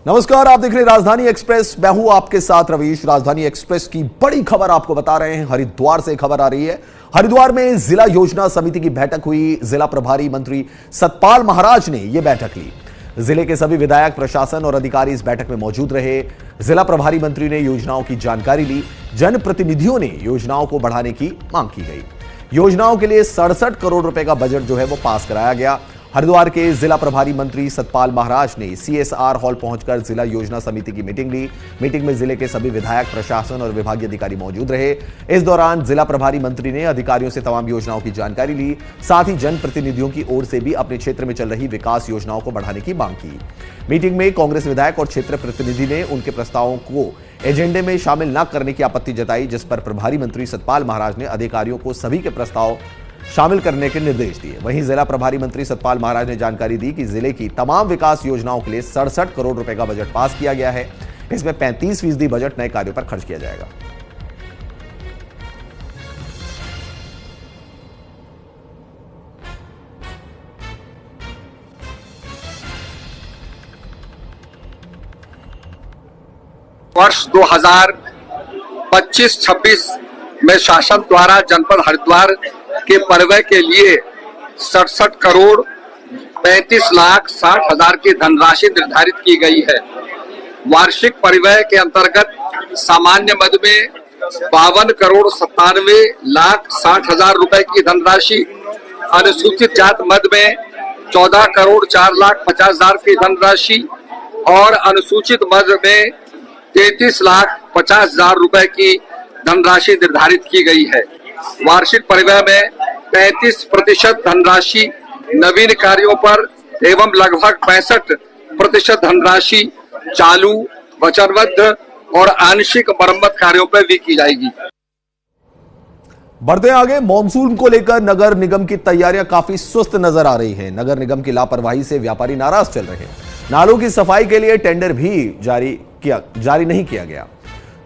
नमस्कार, आप देख रहे हैं राजधानी एक्सप्रेस। मैं हूं आपके साथ रवीश। राजधानी एक्सप्रेस की बड़ी खबर आपको बता रहे हैं। हरिद्वार से खबर आ रही है। हरिद्वार में जिला योजना समिति की बैठक हुई। जिला प्रभारी मंत्री सतपाल महाराज ने यह बैठक ली। जिले के सभी विधायक, प्रशासन और अधिकारी इस बैठक में मौजूद रहे। जिला प्रभारी मंत्री ने योजनाओं की जानकारी ली। जनप्रतिनिधियों ने योजनाओं को बढ़ाने की मांग की गई। योजनाओं के लिए 67 करोड़ रुपए का बजट जो है वो पास कराया गया। हरिद्वार के जिला प्रभारी मंत्री सतपाल महाराज ने सीएसआर हॉल पहुंचकर जिला योजना समिति की मीटिंग ली। मीटिंग में जिले के सभी विधायक, प्रशासन और विभागीय अधिकारी मौजूद रहे। इस दौरान जिला प्रभारी मंत्री ने अधिकारियों से तमाम योजनाओं की जानकारी ली। साथ ही जनप्रतिनिधियों की ओर से भी अपने क्षेत्र में चल रही विकास योजनाओं को बढ़ाने की मांग की। मीटिंग में कांग्रेस विधायक और क्षेत्र प्रतिनिधि ने उनके प्रस्तावों को एजेंडे में शामिल न करने की आपत्ति जताई, जिस पर प्रभारी मंत्री सतपाल महाराज ने अधिकारियों को सभी के प्रस्ताव शामिल करने के निर्देश दिए। वहीं जिला प्रभारी मंत्री सतपाल महाराज ने जानकारी दी कि जिले की तमाम विकास योजनाओं के लिए 67 करोड़ रुपए का बजट पास किया गया है। इसमें 35% बजट नए कार्यों पर खर्च किया जाएगा। वर्ष 2025-26 में शासन द्वारा जनपद हरिद्वार के परिव्यय के लिए 67 करोड़ 35 लाख 60 हजार की धनराशि निर्धारित की गई है। वार्षिक परिव्यय के अंतर्गत सामान्य मद में 52 करोड़ 97 लाख 60 हजार रुपए की धनराशि, अनुसूचित जात मद में 14 करोड़ 4 लाख 50 हजार की धनराशि और अनुसूचित मद में 33 लाख 50 हजार रुपए की धनराशि निर्धारित की गई है। वार्षिक परिव्यय में 35% धनराशि नवीन कार्यों पर एवं लगभग 65% धनराशि चालू, वचनबद्ध और आंशिक मरम्मत कार्यों पर भी की जाएगी। बढ़ते आगे, मानसून को लेकर नगर निगम की तैयारियां काफी सुस्त नजर आ रही हैं। नगर निगम की लापरवाही से व्यापारी नाराज चल रहे हैं। नालों की सफाई के लिए टेंडर भी जारी नहीं किया गया।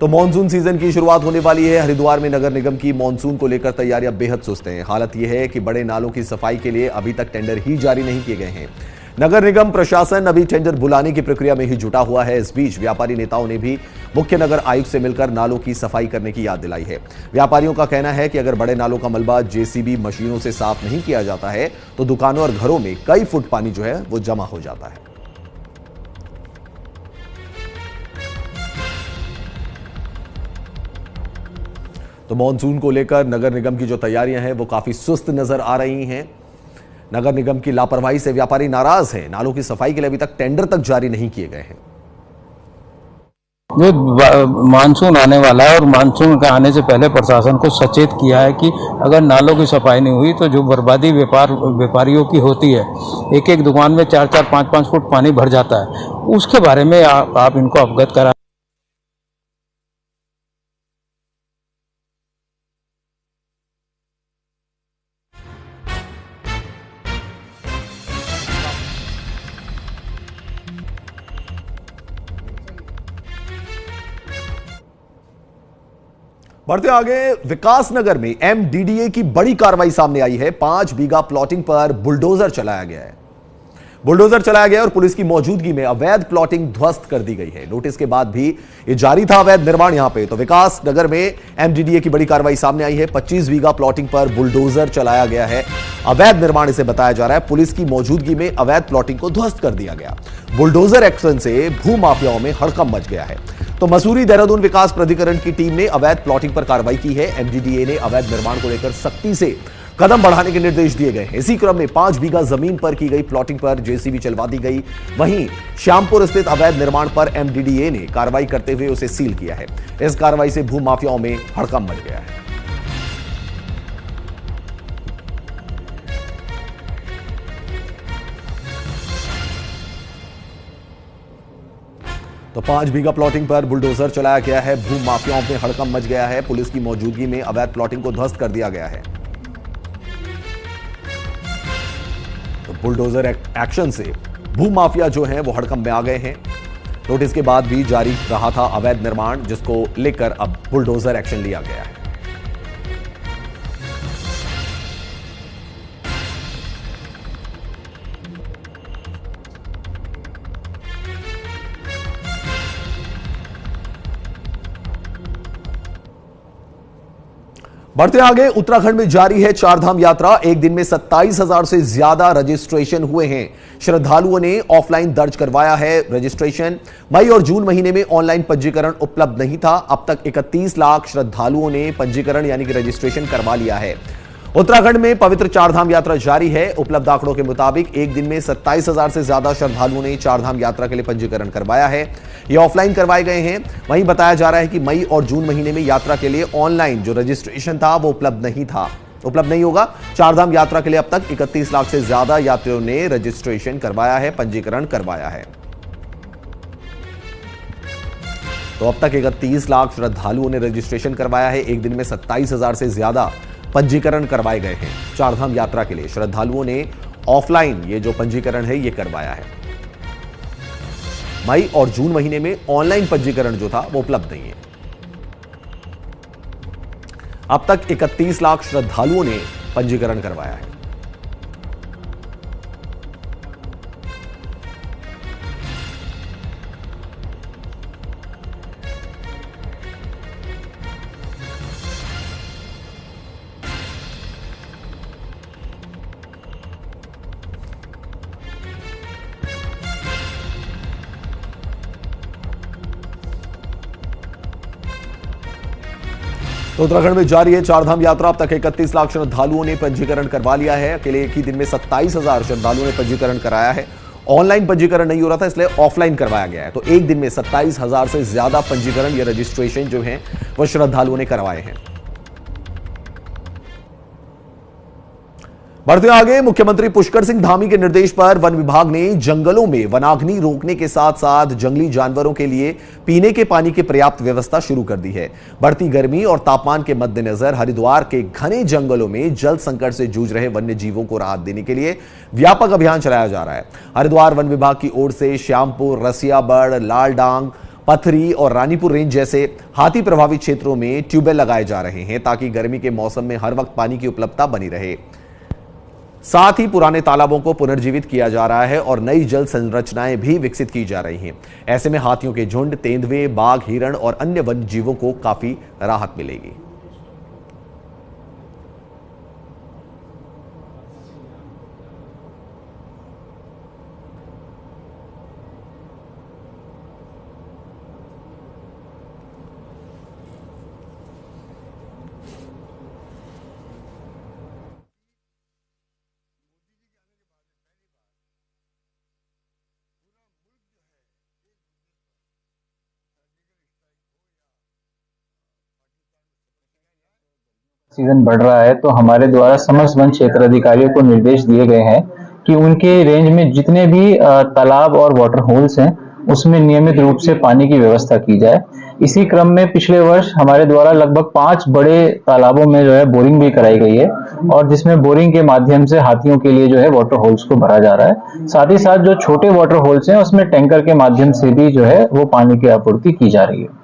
तो मानसून सीजन की शुरुआत होने वाली है। हरिद्वार में नगर निगम की मानसून को लेकर तैयारियां बेहद सुस्त हैं। हालत यह है कि बड़े नालों की सफाई के लिए अभी तक टेंडर ही जारी नहीं किए गए हैं। नगर निगम प्रशासन अभी टेंडर बुलाने की प्रक्रिया में ही जुटा हुआ है। इस बीच व्यापारी नेताओं ने भी मुख्य नगर आयुक्त से मिलकर नालों की सफाई करने की याद दिलाई है। व्यापारियों का कहना है कि अगर बड़े नालों का मलबा जेसीबी मशीनों से साफ नहीं किया जाता है तो दुकानों और घरों में कई फुट पानी जो है वो जमा हो जाता है। तो मानसून को लेकर नगर निगम की जो तैयारियां हैं वो काफी सुस्त नजर आ रही हैं। नगर निगम की लापरवाही से व्यापारी नाराज हैं। नालों की सफाई के लिए अभी तक टेंडर तक जारी नहीं किए गए हैं। जो मानसून आने वाला है और मानसून के आने से पहले प्रशासन को सचेत किया है कि अगर नालों की सफाई नहीं हुई तो जो बर्बादी व्यापारियों की होती है, एक एक दुकान में 4-4, 5-5 फुट पानी भर जाता है, उसके बारे में आप इनको अवगत करा। बढ़ते आगे, विकासनगर में एमडीडीए की बड़ी कार्रवाई सामने आई है। 5 बीघा प्लॉटिंग पर बुलडोजर चलाया गया है। बुलडोजर चलाया गया और पुलिस की मौजूदगी में अवैध प्लॉटिंग ध्वस्त कर दी गई है। नोटिस के बाद भी ये जारी था अवैध निर्माण यहां पे। तो विकासनगर में एमडीडीए की बड़ी कार्रवाई सामने आई है। 25 बीघा प्लॉटिंग पर बुलडोजर चलाया गया है। अवैध निर्माण इसे बताया जा रहा है। पुलिस की मौजूदगी में अवैध प्लॉटिंग को ध्वस्त कर दिया गया। बुलडोजर एक्शन से भू माफियाओं में हड़कंप मच गया है। तो मसूरी देहरादून विकास प्राधिकरण की टीम ने अवैध प्लॉटिंग पर कार्रवाई की है। एमडीडीए ने अवैध निर्माण को लेकर सख्ती से कदम बढ़ाने के निर्देश दिए गए हैं। इसी क्रम में 5 बीघा जमीन पर की गई प्लॉटिंग पर जेसीबी चलवा दी गई। वहीं श्यामपुर स्थित अवैध निर्माण पर एमडीडीए ने कार्रवाई करते हुए उसे सील किया है। इस कार्रवाई से भू माफियाओं में हड़कंप मच गया है। तो 5 बीघा प्लॉटिंग पर बुलडोजर चलाया गया है। भू माफियाओं में हड़कंप मच गया है। पुलिस की मौजूदगी में अवैध प्लॉटिंग को ध्वस्त कर दिया गया है। तो बुलडोजर एक्शन से भू माफिया जो हैं वो हड़कंप में आ गए हैं। नोटिस के बाद भी जारी रहा था अवैध निर्माण, जिसको लेकर अब बुलडोजर एक्शन लिया गया है। बढ़ते आगे, उत्तराखंड में जारी है चारधाम यात्रा। एक दिन में 27,000 से ज्यादा रजिस्ट्रेशन हुए हैं। श्रद्धालुओं ने ऑफलाइन दर्ज करवाया है रजिस्ट्रेशन। मई और जून महीने में ऑनलाइन पंजीकरण उपलब्ध नहीं था। अब तक 31 लाख श्रद्धालुओं ने पंजीकरण यानी कि रजिस्ट्रेशन करवा लिया है। उत्तराखंड में पवित्र चारधाम यात्रा जारी है। उपलब्ध आंकड़ों के मुताबिक एक दिन में 27,000 से ज्यादा श्रद्धालुओं ने चारधाम यात्रा के लिए पंजीकरण करवाया है। ये ऑफलाइन करवाए गए हैं। वहीं बताया जा रहा है कि मई और जून महीने में यात्रा के लिए ऑनलाइन जो रजिस्ट्रेशन था वो उपलब्ध नहीं होगा। चारधाम यात्रा के लिए अब तक 31 लाख से ज्यादा यात्रियों ने रजिस्ट्रेशन करवाया है, पंजीकरण करवाया है। तो अब तक 31 लाख श्रद्धालुओं ने रजिस्ट्रेशन करवाया है। एक दिन में 27,000 से ज्यादा पंजीकरण करवाए गए हैं। चारधाम यात्रा के लिए श्रद्धालुओं ने ऑफलाइन ये जो पंजीकरण है ये करवाया है। मई और जून महीने में ऑनलाइन पंजीकरण जो था वो उपलब्ध नहीं है। अब तक 31 लाख श्रद्धालुओं ने पंजीकरण करवाया है। तो उत्तराखंड में जारी है चारधाम यात्रा। अब तक 31 लाख श्रद्धालुओं ने पंजीकरण करवा लिया है। अकेले एक ही दिन में 27,000 श्रद्धालुओं ने पंजीकरण कराया है। ऑनलाइन पंजीकरण नहीं हो रहा था, इसलिए ऑफलाइन करवाया गया है। तो एक दिन में 27,000 से ज्यादा पंजीकरण या रजिस्ट्रेशन जो है वह श्रद्धालुओं ने करवाए हैं। बढ़ते आगे, मुख्यमंत्री पुष्कर सिंह धामी के निर्देश पर वन विभाग ने जंगलों में वनाग्नि रोकने के साथ साथ जंगली जानवरों के लिए पीने के पानी की पर्याप्त व्यवस्था शुरू कर दी है। बढ़ती गर्मी और तापमान के मद्देनजर हरिद्वार के घने जंगलों में जल संकट से जूझ रहे वन्य जीवों को राहत देने के लिए व्यापक अभियान चलाया जा रहा है। हरिद्वार वन विभाग की ओर से श्यामपुर, रसियाबड़, लालडांग, पथरी और रानीपुर रेंज जैसे हाथी प्रभावित क्षेत्रों में ट्यूबवेल लगाए जा रहे हैं ताकि गर्मी के मौसम में हर वक्त पानी की उपलब्धता बनी रहे। साथ ही पुराने तालाबों को पुनर्जीवित किया जा रहा है और नई जल संरचनाएं भी विकसित की जा रही हैं। ऐसे में हाथियों के झुंड, तेंदुए, बाघ, हिरण और अन्य वन्य जीवों को काफी राहत मिलेगी। सीजन बढ़ रहा है, तो हमारे द्वारा समस्त वन क्षेत्र अधिकारियों को निर्देश दिए गए हैं कि उनके रेंज में जितने भी तालाब और वाटर होल्स हैं उसमें नियमित रूप से पानी की व्यवस्था की जाए। इसी क्रम में पिछले वर्ष हमारे द्वारा लगभग 5 बड़े तालाबों में जो है बोरिंग भी कराई गई है और जिसमें बोरिंग के माध्यम से हाथियों के लिए जो है वाटर होल्स को भरा जा रहा है। साथ ही साथ जो छोटे वाटर होल्स हैं उसमें टैंकर के माध्यम से भी जो है वो पानी की आपूर्ति की जा रही है।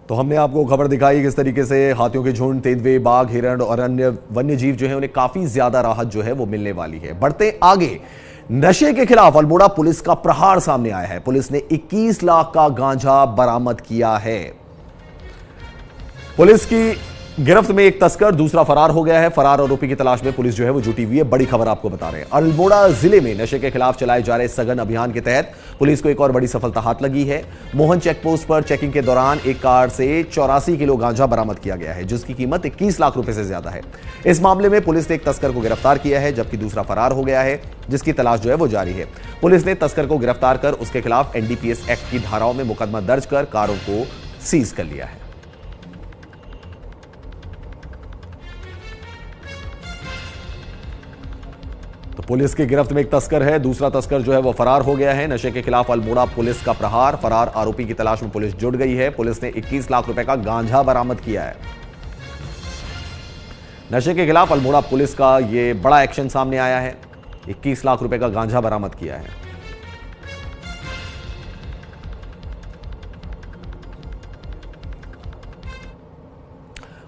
तो हमने आपको खबर दिखाई किस तरीके से हाथियों के झुंड, तेंदुए, बाघ, हिरण और अन्य वन्य जीव जो है उन्हें काफी ज्यादा राहत जो है वो मिलने वाली है। बढ़ते आगे, नशे के खिलाफ अल्मोड़ा पुलिस का प्रहार सामने आया है। पुलिस ने 21 लाख का गांजा बरामद किया है। पुलिस की गिरफ्त में एक तस्कर, दूसरा फरार हो गया है। फरार आरोपी की तलाश में पुलिस जो है वो जुटी हुई है। बड़ी खबर आपको बता रहे हैं, अल्मोड़ा जिले में नशे के खिलाफ चलाए जा रहे सघन अभियान के तहत पुलिस को एक और बड़ी सफलता हाथ लगी है। मोहन चेकपोस्ट पर चेकिंग के दौरान एक कार से 84 किलो गांजा बरामद किया गया है, जिसकी कीमत 21 लाख रुपए से ज्यादा है। इस मामले में पुलिस ने एक तस्कर को गिरफ्तार किया है, जबकि दूसरा फरार हो गया है, जिसकी तलाश जो है वो जारी है। पुलिस ने तस्कर को गिरफ्तार कर उसके खिलाफ एनडीपीएस एक्ट की धाराओं में मुकदमा दर्ज कर कारों को सीज कर लिया है। तो पुलिस की गिरफ्त में एक तस्कर है, दूसरा तस्कर जो है वो फरार हो गया है। नशे के खिलाफ अल्मोड़ा पुलिस का प्रहार, फरार आरोपी की तलाश में पुलिस जुट गई है। पुलिस ने 21 लाख रुपए का गांजा बरामद किया है। नशे के खिलाफ अल्मोड़ा पुलिस का यह बड़ा एक्शन सामने आया है। 21 लाख रुपए का गांजा बरामद किया है।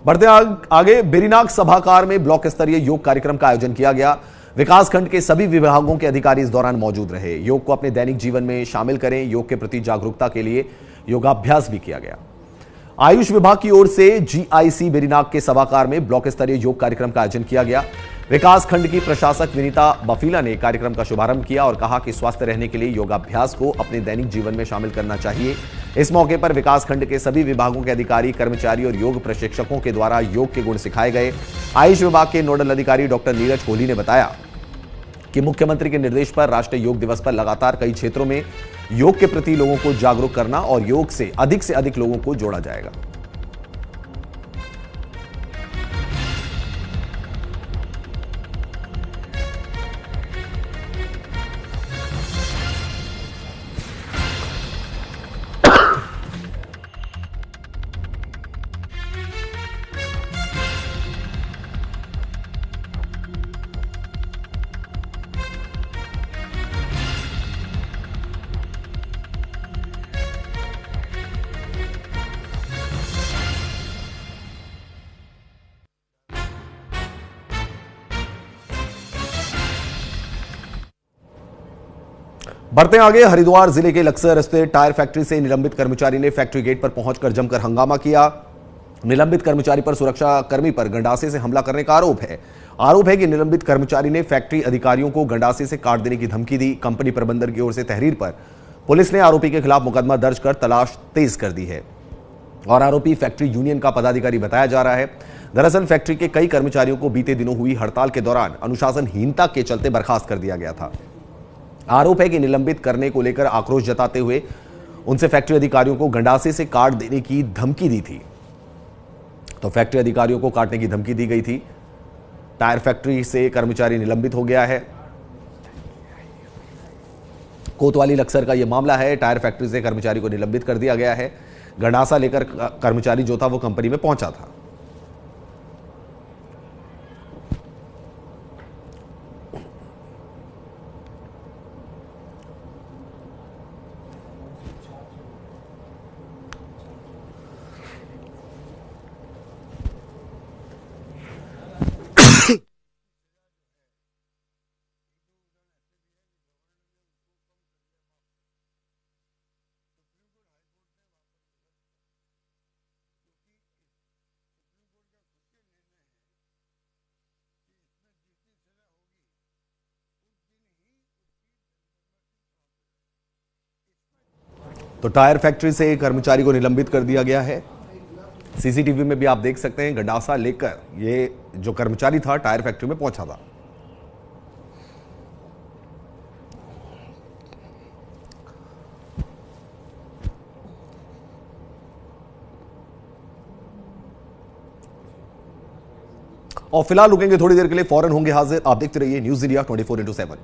बढ़ते आगे, बेरीनाग सभागार में ब्लॉक स्तरीय योग कार्यक्रम का आयोजन किया गया। विकासखंड के सभी विभागों के अधिकारी इस दौरान मौजूद रहे। योग को अपने दैनिक जीवन में शामिल करें। योग के प्रति जागरूकता के लिए योगाभ्यास भी किया गया। आयुष विभाग की ओर से जीआईसी बेरीनाग के सभागार में ब्लॉक स्तरीय योग कार्यक्रम का आयोजन किया गया। विकास खंड की प्रशासक विनीता बफीला ने कार्यक्रम का शुभारंभ किया और कहा कि स्वस्थ रहने के लिए योगाभ्यास को अपने दैनिक जीवन में शामिल करना चाहिए। इस मौके पर विकास खंड के सभी विभागों के अधिकारी, कर्मचारी और योग प्रशिक्षकों के द्वारा योग के गुण सिखाए गए। आयुष विभाग के नोडल अधिकारी डॉक्टर नीरज कोहली ने बताया कि मुख्यमंत्री के निर्देश पर राष्ट्रीय योग दिवस पर लगातार कई क्षेत्रों में योग के प्रति लोगों को जागरूक करना और योग से अधिक लोगों को जोड़ा जाएगा। बढ़ते आगे, हरिद्वार जिले के लक्सर स्थित टायर फैक्ट्री से निलंबित कर्मचारी ने फैक्ट्री गेट पर पहुंचकर जमकर हंगामा किया। निलंबित कर्मचारी पर सुरक्षा कर्मी पर गंडासे से हमला करने का आरोप है कि निलंबित कर्मचारी ने फैक्ट्री अधिकारियों को गंडासे से काट देने की धमकी दी। कंपनी प्रबंधन की ओर से तहरीर पर पुलिस ने आरोपी के खिलाफ मुकदमा दर्ज कर तलाश तेज कर दी है और आरोपी फैक्ट्री यूनियन का पदाधिकारी बताया जा रहा है। दरअसल फैक्ट्री के कई कर्मचारियों को बीते दिनों हुई हड़ताल के दौरान अनुशासनहीनता के चलते बर्खास्त कर दिया गया था। आरोप है कि निलंबित करने को लेकर आक्रोश जताते हुए उनसे फैक्ट्री अधिकारियों को गंडासे से काट देने की धमकी दी थी। तो फैक्ट्री अधिकारियों को काटने की धमकी दी गई थी। टायर फैक्ट्री से कर्मचारी निलंबित हो गया है। कोतवाली लक्सर का यह मामला है। टायर फैक्ट्री से कर्मचारी को निलंबित कर दिया गया है। गंडासा लेकर कर्मचारी जो था वो कंपनी में पहुंचा था। तो टायर फैक्ट्री से कर्मचारी को निलंबित कर दिया गया है। सीसीटीवी में भी आप देख सकते हैं गंडासा लेकर ये जो कर्मचारी था टायर फैक्ट्री में पहुंचा था। और फिलहाल रुकेंगे थोड़ी देर के लिए, फौरन होंगे हाजिर। आप देखते रहिए न्यूज़ इंडिया 24/7।